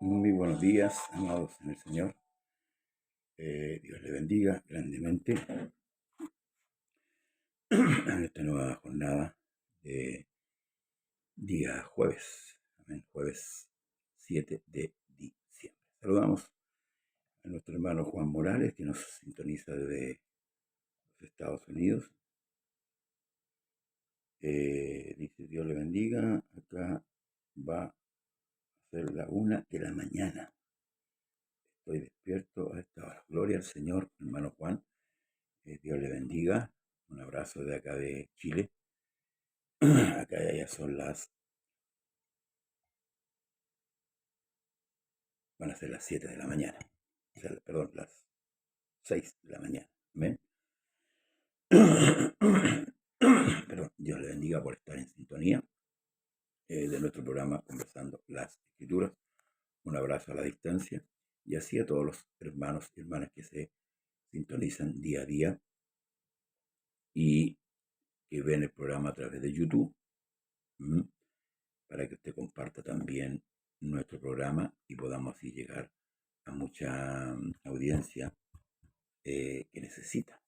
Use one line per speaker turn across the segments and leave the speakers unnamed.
Muy buenos días, amados en el Señor. Dios le bendiga grandemente en esta nueva jornada de día jueves, amén, jueves 7 de diciembre. Saludamos a nuestro hermano Juan Morales, que nos sintoniza desde los Estados Unidos. Dice Dios le bendiga, acá va a ser la 1 de la mañana. Estoy despierto a esta hora. Gloria al Señor, hermano Juan. Dios le bendiga. Un abrazo de acá de Chile. Acá ya son van a ser las 7 de la mañana. O sea, perdón, las 6 de la mañana. ¿Amén? Perdón, Dios le bendiga por estar en sintonía de nuestro programa Conversando las Escrituras. Un abrazo a la distancia y así a todos los hermanos y hermanas que se sintonizan día a día y que ven el programa a través de YouTube, para que usted comparta también nuestro programa y podamos así llegar a mucha audiencia que necesita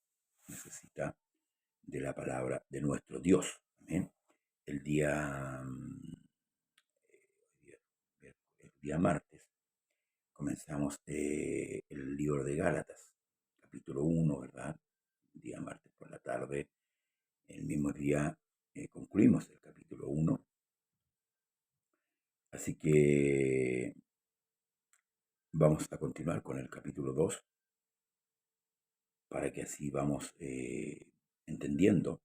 de la palabra de nuestro Dios. ¿Amén? El día, el día martes comenzamos el libro de Gálatas, capítulo 1, ¿verdad? El día martes por la tarde, el mismo día concluimos el capítulo 1. Así que vamos a continuar con el capítulo 2 para que así vamos entendiendo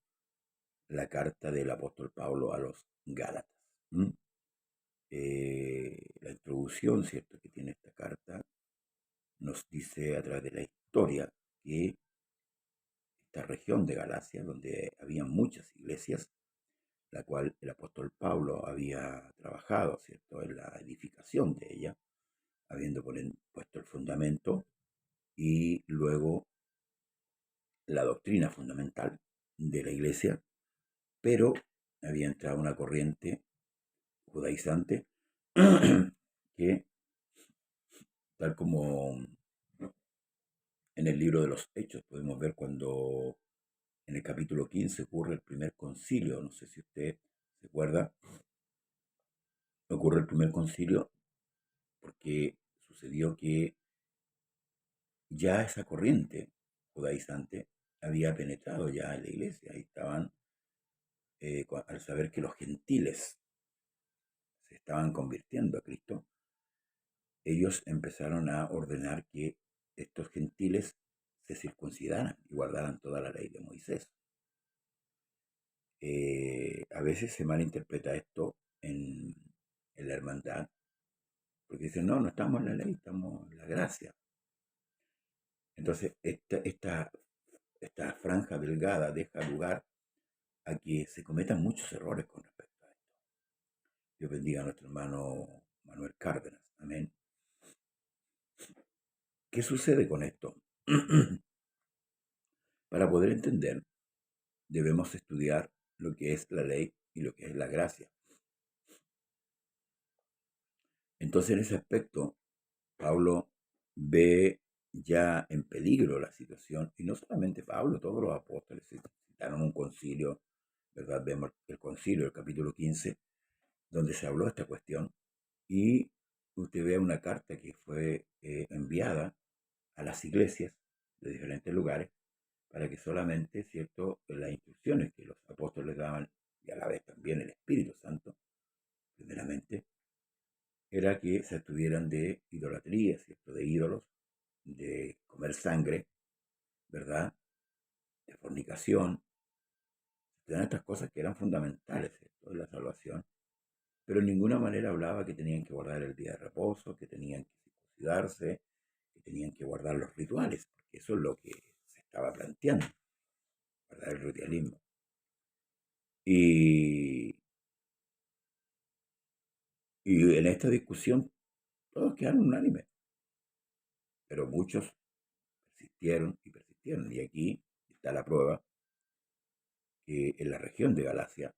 la carta del apóstol Pablo a los Gálatas. La introducción, ¿cierto?, que tiene esta carta nos dice a través de la historia que esta región de Galacia, donde había muchas iglesias, la cual el apóstol Pablo había trabajado, ¿cierto?, en la edificación de ella, habiendo puesto el fundamento y luego la doctrina fundamental de la iglesia, pero había entrado una corriente judaizante que, tal como en el libro de los Hechos podemos ver cuando en el capítulo 15 ocurre el primer concilio, no sé si usted se acuerda, ocurre el primer concilio porque sucedió que ya esa corriente judaizante había penetrado ya en la iglesia y estaban, al saber que los gentiles se estaban convirtiendo a Cristo, ellos empezaron a ordenar que estos gentiles se circuncidaran y guardaran toda la ley de Moisés. A veces se malinterpreta esto en la hermandad, porque dicen, no estamos en la ley, estamos en la gracia. Entonces, esta franja delgada deja lugar a que se cometan muchos errores con respecto a esto. Dios bendiga a nuestro hermano Manuel Cárdenas. Amén. ¿Qué sucede con esto? Para poder entender, debemos estudiar lo que es la ley y lo que es la gracia. Entonces, en ese aspecto, Pablo ve ya en peligro la situación, y no solamente Pablo, todos los apóstoles citaron un concilio, ¿verdad? Vemos el concilio, el capítulo 15, donde se habló de esta cuestión, y usted ve una carta que fue enviada a las iglesias de diferentes lugares, para que solamente, ¿cierto?, las instrucciones que los apóstoles daban, y a la vez también el Espíritu Santo, primeramente, era que se abstuvieran de idolatría, ¿cierto?, de ídolos, de comer sangre, ¿verdad?, de fornicación, de estas cosas que eran fundamentales, ¿cierto?, de la salvación, pero en ninguna manera hablaba que tenían que guardar el día de reposo, que tenían que circuncidarse, que tenían que guardar los rituales, porque eso es lo que se estaba planteando, ¿verdad?, el ritualismo. Y en esta discusión todos quedaron unánimes, pero muchos persistieron y persistieron. Y aquí está la prueba que en la región de Galacia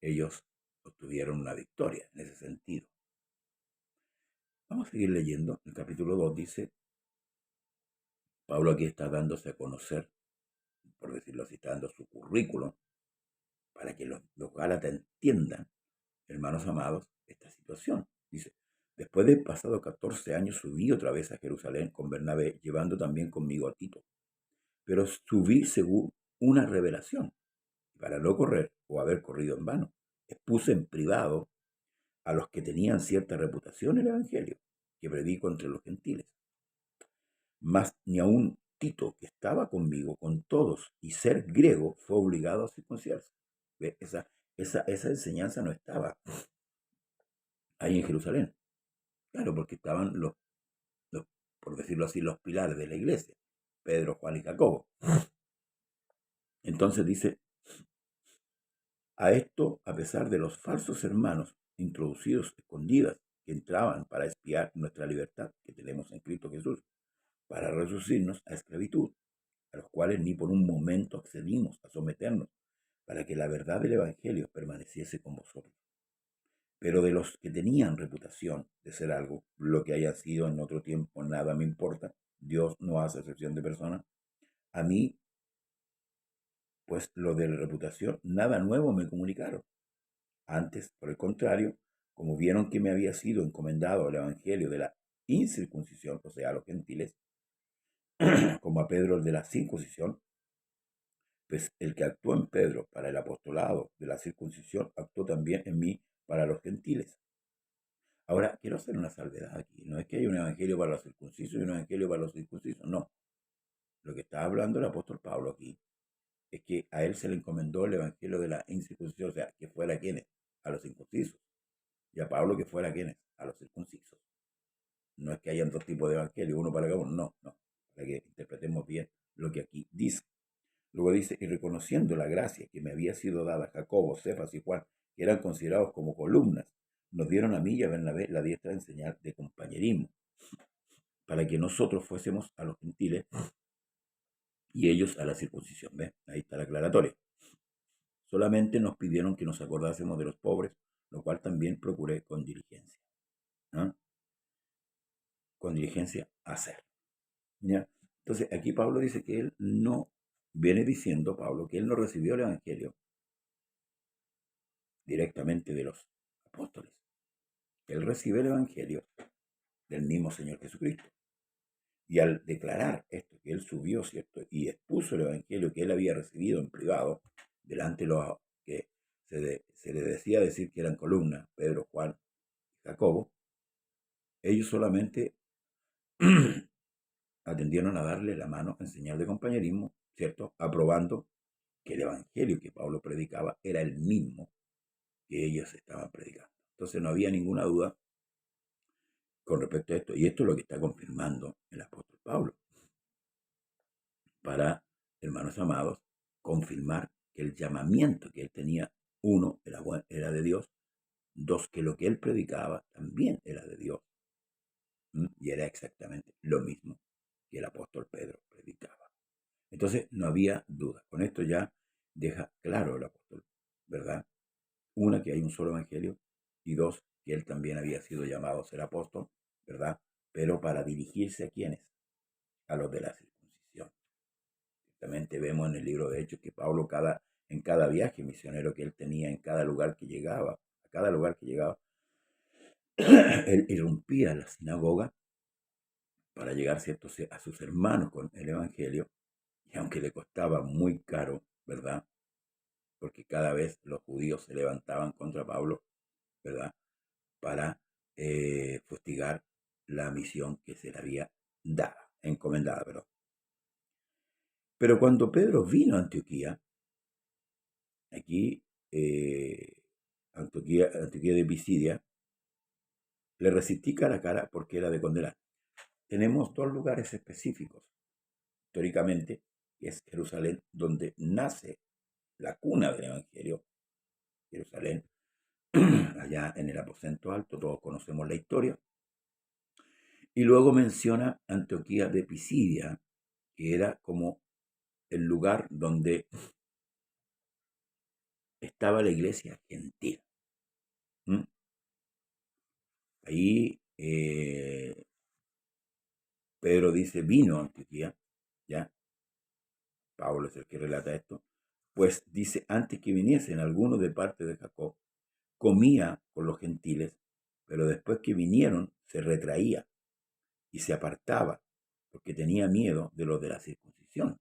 ellos obtuvieron una victoria en ese sentido. Vamos a seguir leyendo. El capítulo 2 dice, Pablo aquí está dándose a conocer, por decirlo así, está dando su currículum para que los Gálatas entiendan, hermanos amados, esta situación. Dice, después de pasado 14 años subí otra vez a Jerusalén con Bernabé, llevando también conmigo a Tito. Pero subí según una revelación, para no correr o haber corrido en vano. Expuse en privado a los que tenían cierta reputación el Evangelio, que predico entre los gentiles. Mas ni aun Tito, que estaba conmigo, con todos, y ser griego, fue obligado a circuncidarse. ¿Ve? Esa enseñanza no estaba ahí en Jerusalén. Claro, porque estaban los, por decirlo así, los pilares de la iglesia, Pedro, Juan y Jacobo. Entonces dice, a esto, a pesar de los falsos hermanos introducidos escondidas que entraban para espiar nuestra libertad que tenemos en Cristo Jesús, para reducirnos a esclavitud, a los cuales ni por un momento accedimos a someternos, para que la verdad del Evangelio permaneciese con vosotros. Pero de los que tenían reputación de ser algo, lo que haya sido en otro tiempo, nada me importa. Dios no hace excepción de personas. A mí, pues lo de la reputación, nada nuevo me comunicaron. Antes, por el contrario, como vieron que me había sido encomendado el Evangelio de la incircuncisión, o sea, a los gentiles, como a Pedro el de la circuncisión, pues el que actuó en Pedro para el apostolado de la circuncisión, actuó también en mí para los gentiles. Ahora, quiero hacer una salvedad aquí. No es que haya un evangelio para los circuncisos y un evangelio para los circuncisos. No. Lo que está hablando el apóstol Pablo aquí es que a él se le encomendó el evangelio de la incircuncisión, o sea, que fuera quienes, a los circuncisos. Y a Pablo que fuera quienes, a los circuncisos. No es que hayan dos tipos de evangelio, uno para cada uno. No, no. Para que interpretemos bien lo que aquí dice. Luego dice, y reconociendo la gracia que me había sido dada a Jacobo, Cefas y Juan, que eran considerados como columnas, nos dieron a mí y a Bernabé la diestra de enseñar de compañerismo, para que nosotros fuésemos a los gentiles y ellos a la circuncisión. ¿Ves? Ahí está la aclaratoria. Solamente nos pidieron que nos acordásemos de los pobres, lo cual también procuré con diligencia. ¿No? Con diligencia hacer. ¿Ya? Entonces, aquí Pablo dice que él no, viene diciendo Pablo, que él no recibió el Evangelio directamente de los apóstoles. Él recibe el Evangelio del mismo Señor Jesucristo. Y al declarar esto, que él subió, ¿cierto? Y expuso el Evangelio que él había recibido en privado, delante de los que se le decía decir que eran columnas, Pedro, Juan y Jacobo, ellos solamente atendieron a darle la mano en señal de compañerismo, ¿cierto? Aprobando que el Evangelio que Pablo predicaba era el mismo que ellos estaban predicando. Entonces no había ninguna duda con respecto a esto. Y esto es lo que está confirmando el apóstol Pablo. Para, hermanos amados, confirmar que el llamamiento que él tenía, uno, era de Dios, dos, que lo que él predicaba también era de Dios. Y era exactamente lo mismo que el apóstol Pedro predicaba. Entonces no había duda. Con esto ya deja claro el apóstol, ¿verdad? Una, que hay un solo evangelio, y dos, que él también había sido llamado a ser apóstol, ¿verdad? Pero para dirigirse a quienes, a los de la circuncisión. Justamente vemos en el libro de Hechos que Pablo en cada viaje misionero que él tenía, en cada lugar que llegaba, a cada lugar que llegaba, él irrumpía en la sinagoga para llegar, ¿cierto?, a sus hermanos con el evangelio, y aunque le costaba muy caro, ¿verdad? Porque cada vez los judíos se levantaban contra Pablo, ¿verdad? Para fustigar la misión que se le había dada, encomendada, perdón. Pero cuando Pedro vino a Antioquía, aquí, Antioquía de Pisidia, le resistí cara a cara porque era de condenar. Tenemos dos lugares específicos, históricamente, que es Jerusalén, donde nace la cuna del Evangelio, Jerusalén, allá en el aposento alto, todos conocemos la historia. Y luego menciona Antioquía de Pisidia, que era como el lugar donde estaba la iglesia gentil. Ahí Pedro dice, vino a Antioquía, ¿Ya? Pablo es el que relata esto. Pues dice, antes que viniesen algunos de parte de Jacob, comía con los gentiles, pero después que vinieron se retraía y se apartaba porque tenía miedo de los de la circuncisión.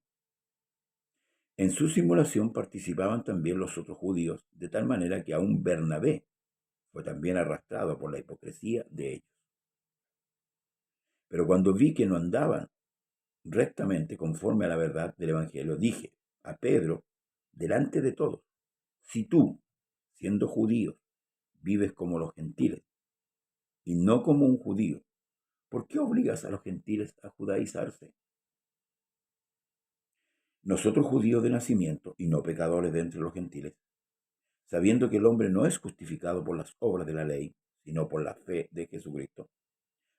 En su simulación participaban también los otros judíos, de tal manera que aún Bernabé fue también arrastrado por la hipocresía de ellos. Pero cuando vi que no andaban rectamente conforme a la verdad del Evangelio, dije a Pedro, delante de todos, si tú, siendo judío, vives como los gentiles y no como un judío, ¿por qué obligas a los gentiles a judaizarse? Nosotros judíos de nacimiento y no pecadores de entre los gentiles, sabiendo que el hombre no es justificado por las obras de la ley, sino por la fe de Jesucristo,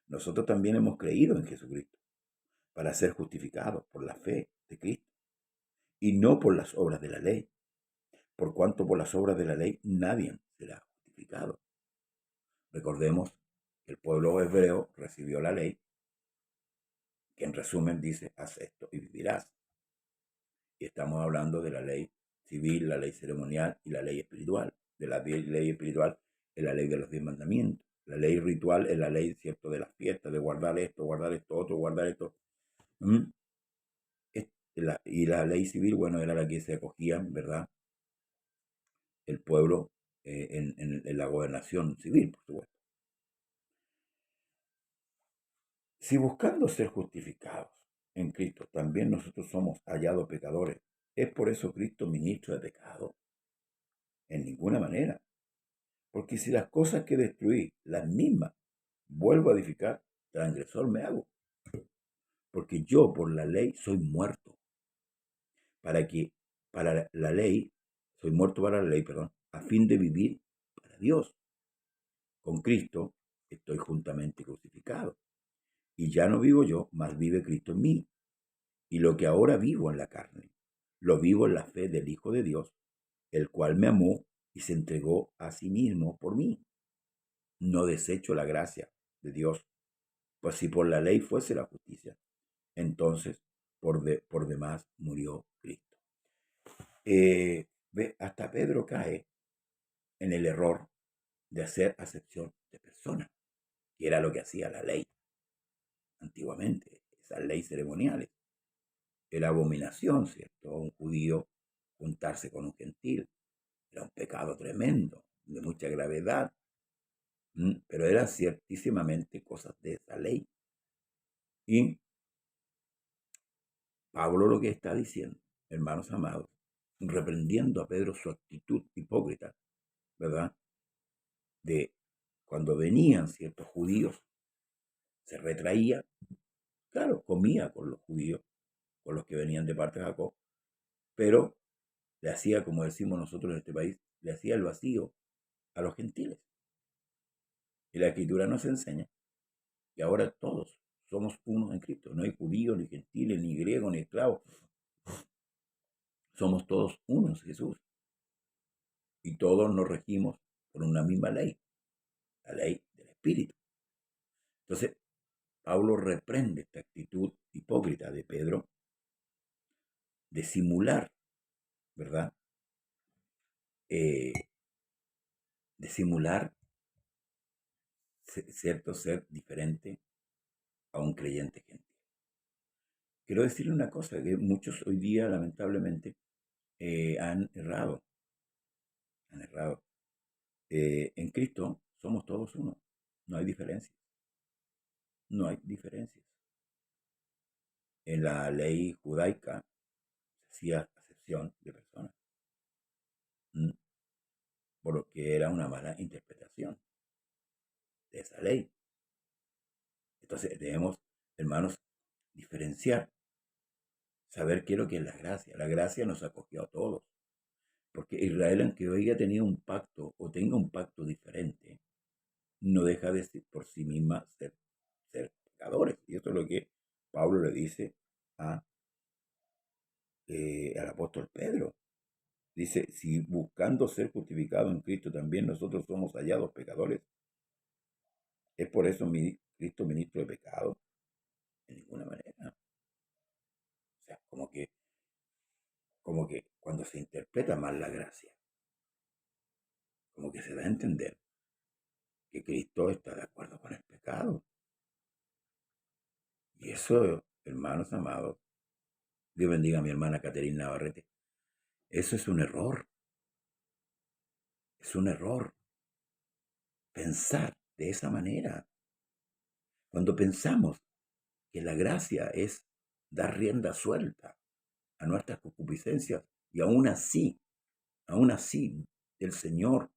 nosotros también hemos creído en Jesucristo para ser justificados por la fe de Cristo y no por las obras de la ley, por cuanto por las obras de la ley nadie será justificado. Recordemos que el pueblo hebreo recibió la ley, que en resumen dice, haz esto y vivirás. Y estamos hablando de la ley civil, la ley ceremonial y la ley espiritual. De la ley espiritual es la ley de los 10 mandamientos. La ley ritual es la ley, cierto, de las fiestas, de guardar esto otro, guardar esto. ¿Mm? Y la ley civil, bueno, era la que se acogían, ¿verdad? El pueblo en la gobernación civil, por supuesto. Si buscando ser justificados en Cristo, también nosotros somos hallados pecadores, ¿es por eso Cristo ministro de pecado? En ninguna manera. Porque si las cosas que destruí, las mismas, vuelvo a edificar, transgresor me hago. Porque yo por la ley soy muerto. Para la ley, soy muerto para la ley, perdón, a fin de vivir para Dios. Con Cristo estoy juntamente crucificado. Y ya no vivo yo, mas vive Cristo en mí. Y lo que ahora vivo en la carne, lo vivo en la fe del Hijo de Dios, el cual me amó y se entregó a sí mismo por mí. No desecho la gracia de Dios, pues si por la ley fuese la justicia, entonces por demás murió Cristo. Hasta Pedro cae en el error de hacer acepción de personas, que era lo que hacía la ley antiguamente, esas leyes ceremoniales. Era abominación, ¿cierto? Un judío juntarse con un gentil. Era un pecado tremendo, de mucha gravedad, pero eran ciertísimamente cosas de esa ley. Y Pablo lo que está diciendo, hermanos amados, reprendiendo a Pedro su actitud hipócrita, ¿verdad? De cuando venían ciertos judíos, se retraía, claro, comía con los judíos, con los que venían de parte de Jacob, pero le hacía, como decimos nosotros en este país, le hacía el vacío a los gentiles. Y la Escritura nos enseña que ahora todos somos unos en Cristo. No hay judíos, ni gentiles, ni griegos, ni esclavos. Somos todos unos en Jesús. Y todos nos regimos por una misma ley, la ley del Espíritu. Entonces, Pablo reprende esta actitud hipócrita de Pedro de simular, ¿verdad? De simular, cierto, ser diferente a un creyente gentil. Quiero decirle una cosa, que muchos hoy día, lamentablemente, han errado. Han errado. En Cristo somos todos uno. No hay diferencias. No hay diferencias. En la ley judaica se hacía acepción de personas, por lo que era una mala interpretación de esa ley. Entonces debemos, hermanos, diferenciar, saber qué es lo que es la gracia. La gracia nos acogió a todos. Porque Israel, aunque hoy haya tenido un pacto o tenga un pacto diferente, no deja de ser por sí misma ser pecadores. Y esto es lo que Pablo le dice a, al apóstol Pedro. Dice, si buscando ser justificado en Cristo también nosotros somos hallados pecadores, ¿es por eso Cristo ministro de pecado? De ninguna manera. sea, como que cuando se interpreta mal la gracia, como que se da a entender que Cristo está de acuerdo con el pecado. Y eso, hermanos amados, Dios bendiga a mi hermana Caterina Navarrete, eso es un error pensar de esa manera. Cuando pensamos que la gracia es dar rienda suelta a nuestras concupiscencias y aún así, el Señor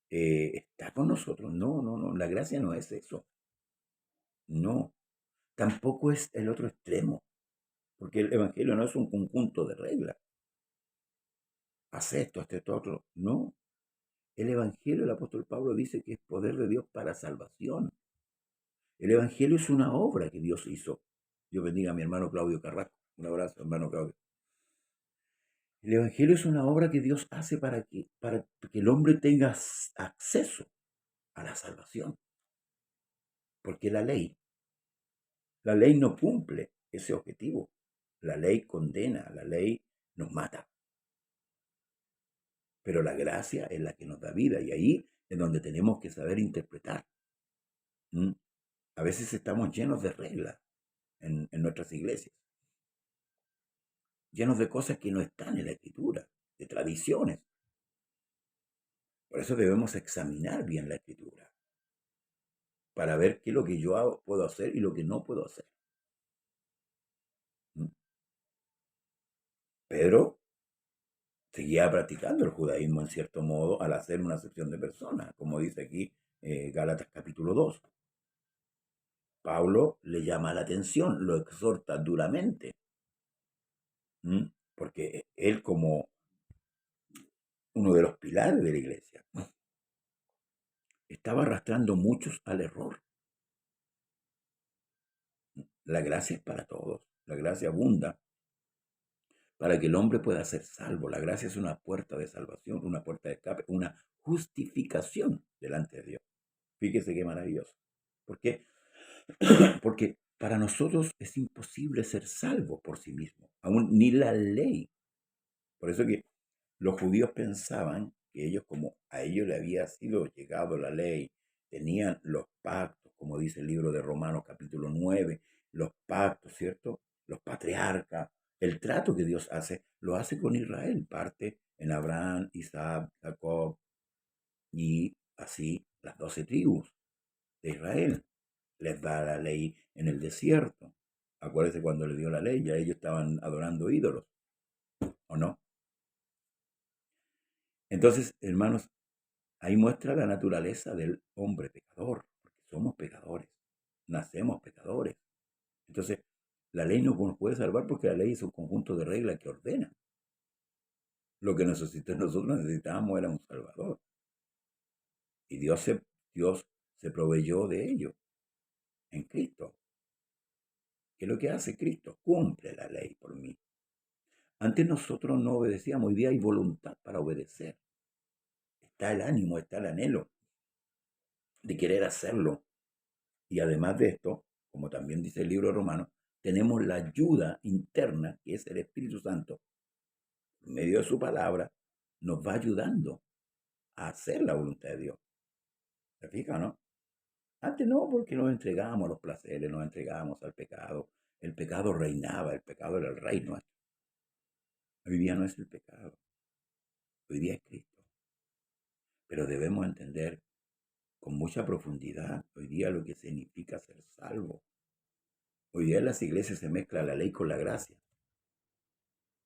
está con nosotros. No, no, no, la gracia no es eso. No, tampoco es el otro extremo, porque el Evangelio no es un conjunto de reglas. Haz esto, haz esto, otro. No, el Evangelio, el apóstol Pablo dice que es poder de Dios para salvación. El Evangelio es una obra que Dios hizo. Dios bendiga a mi hermano Claudio Carrasco. Un abrazo, hermano Claudio. El Evangelio es una obra que Dios hace para que el hombre tenga acceso a la salvación. Porque la ley no cumple ese objetivo. La ley condena, la ley nos mata. Pero la gracia es la que nos da vida y ahí es donde tenemos que saber interpretar. ¿Mm? A veces estamos llenos de reglas en nuestras iglesias, llenos de cosas que no están en la Escritura, de tradiciones. Por eso debemos examinar bien la Escritura, para ver qué es lo que yo puedo hacer y lo que no puedo hacer. ¿Mm? Pedro seguía practicando el judaísmo en cierto modo al hacer una acepción de personas, como dice aquí Gálatas capítulo 2. Pablo le llama la atención, lo exhorta duramente, porque él como uno de los pilares de la iglesia estaba arrastrando muchos al error. La gracia es para todos, la gracia abunda para que el hombre pueda ser salvo. La gracia es una puerta de salvación, una puerta de escape, una justificación delante de Dios. Fíjese qué maravilloso. ¿Por qué? Porque para nosotros es imposible ser salvo por sí mismo, aún ni la ley. Por eso que los judíos pensaban que ellos, como a ellos le había sido llegado la ley, tenían los pactos, como dice el libro de Romanos capítulo 9, los pactos, ¿cierto? Los patriarcas, el trato que Dios hace, lo hace con Israel, parte en Abraham, Isaac, Jacob y así las 12 tribus de Israel. Les da la ley en el desierto. Acuérdense cuando le dio la ley, ya ellos estaban adorando ídolos, ¿o no? Entonces, hermanos, ahí muestra la naturaleza del hombre pecador, porque somos pecadores, nacemos pecadores. Entonces, la ley no nos puede salvar porque la ley es un conjunto de reglas que ordena. Lo que nosotros necesitábamos era un Salvador. Y Dios se proveyó de ello en Cristo. ¿Qué es lo que hace Cristo? Cumple la ley por mí. Antes nosotros no obedecíamos, hoy día hay voluntad para obedecer. Está el ánimo, está el anhelo de querer hacerlo. Y además de esto, como también dice el libro romano, tenemos la ayuda interna, que es el Espíritu Santo, por medio de su palabra, nos va ayudando a hacer la voluntad de Dios. ¿Se fija, no? Antes no, porque nos entregábamos a los placeres, nos entregábamos al pecado. El pecado reinaba, el pecado era el rey nuestro. Hoy día no es el pecado, hoy día es Cristo. Pero debemos entender con mucha profundidad hoy día lo que significa ser salvo. Hoy día en las iglesias se mezcla la ley con la gracia.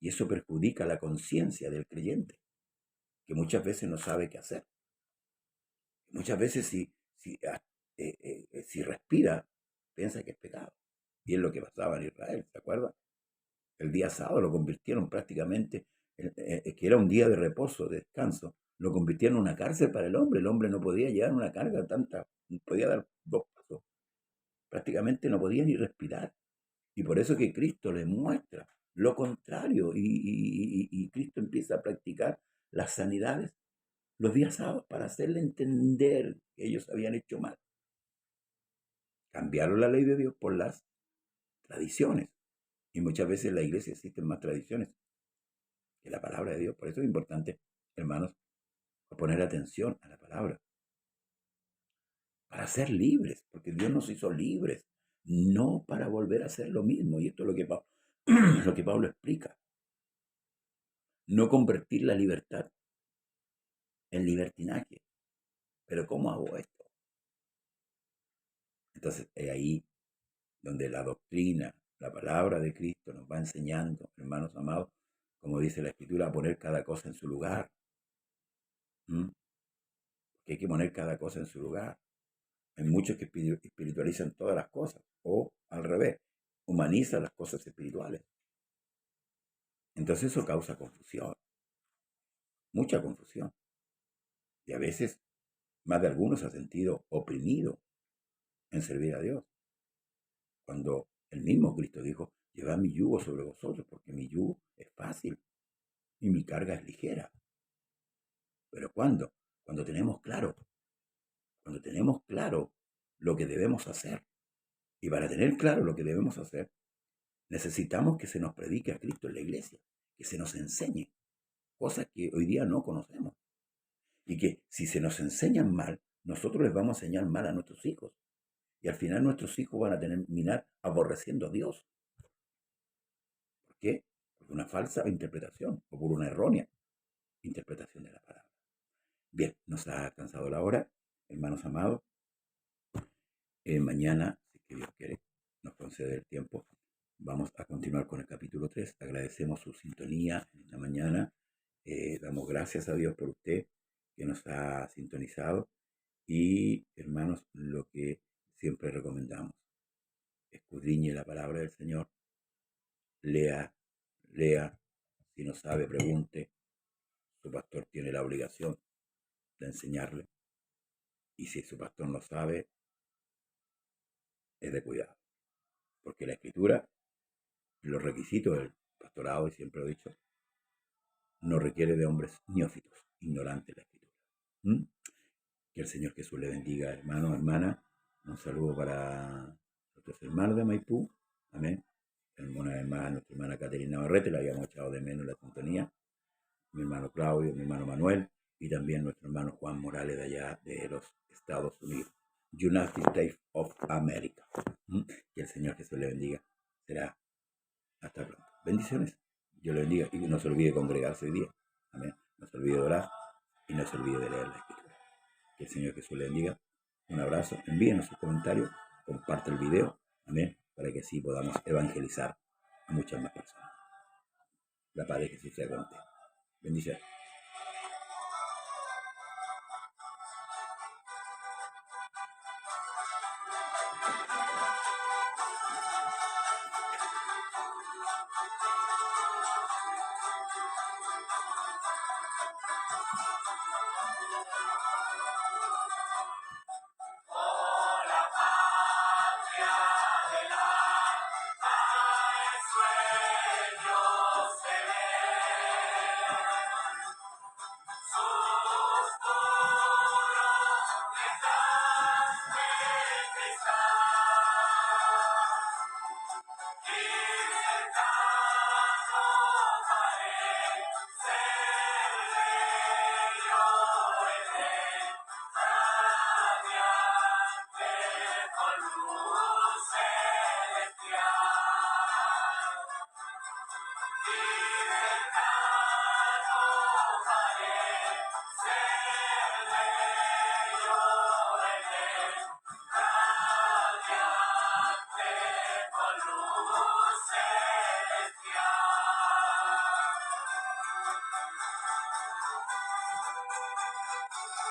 Y eso perjudica la conciencia del creyente, que muchas veces no sabe qué hacer. Muchas veces si respira, piensa que es pecado. Y es lo que pasaba en Israel, ¿se acuerdan? El día sábado lo convirtieron prácticamente, que era un día de reposo, de descanso, lo convirtieron en una cárcel para el hombre. El hombre no podía llevar una carga tanta, podía dar 2 pasos. Prácticamente no podía ni respirar. Y por eso que Cristo le muestra lo contrario y Cristo empieza a practicar las sanidades los días sábados para hacerle entender que ellos habían hecho mal. Cambiaron la ley de Dios por las tradiciones Y muchas veces en la iglesia existen más tradiciones que la palabra de Dios. Por eso es importante, hermanos, poner atención a la palabra, para ser libres, porque Dios nos hizo libres, no para volver a hacer lo mismo. Y esto es lo que, lo que Pablo explica. No convertir la libertad en libertinaje. Pero ¿cómo hago esto? Entonces es ahí donde la doctrina, la palabra de Cristo nos va enseñando, hermanos amados, como dice la Escritura, a poner cada cosa en su lugar. ¿Mm? Que hay que poner cada cosa en su lugar. Hay muchos que espiritualizan todas las cosas, o al revés, humanizan las cosas espirituales. Entonces eso causa confusión, mucha confusión. Y a veces más de algunos se ha sentido oprimido en servir a Dios. Cuando el mismo Cristo dijo, llevad mi yugo sobre vosotros, porque mi yugo es fácil y mi carga es ligera. Pero ¿cuándo? Cuando tenemos claro lo que debemos hacer. Y para tener claro lo que debemos hacer, necesitamos que se nos predique a Cristo en la iglesia, que se nos enseñe cosas que hoy día no conocemos. Y que si se nos enseñan mal, nosotros les vamos a enseñar mal a nuestros hijos. Y al final nuestros hijos van a terminar aborreciendo a Dios. ¿Por qué? Por una falsa interpretación o por una errónea interpretación de la palabra. Bien, nos ha alcanzado la hora, hermanos amados. Mañana, si que Dios quiere, nos concede el tiempo. Vamos a continuar con el capítulo 3. Agradecemos su sintonía en la mañana. Damos gracias a Dios por usted que nos ha sintonizado. Y, hermanos, lo que siempre recomendamos, escudriñe la palabra del Señor, lea, si no sabe, pregunte. Su pastor tiene la obligación de enseñarle. Y si su pastor no sabe, es de cuidado. Porque la Escritura, los requisitos del pastorado, y siempre lo he dicho, no requiere de hombres neófitos, ignorantes de la Escritura. ¿Mm? Que el Señor Jesús le bendiga, hermano, hermana. Un saludo para nuestros hermanos de Maipú. Amén. Una vez más, nuestra hermana Caterina Barrete, la habíamos echado de menos la sintonía. Mi hermano Claudio, mi hermano Manuel, y también nuestro hermano Juan Morales de allá de los Estados Unidos. United States of America. ¿Mm? Que el Señor Jesús le bendiga. Será hasta pronto. Bendiciones. Dios le bendiga. Y no se olvide congregarse hoy día. Amén. No se olvide de orar y no se olvide de leer la Escritura. Que el Señor Jesús le bendiga. Un abrazo. Envíenos sus comentarios. Comparte el video. Amén. Para que así podamos evangelizar a muchas más personas. La paz de Jesús sea con usted. Bendiciones.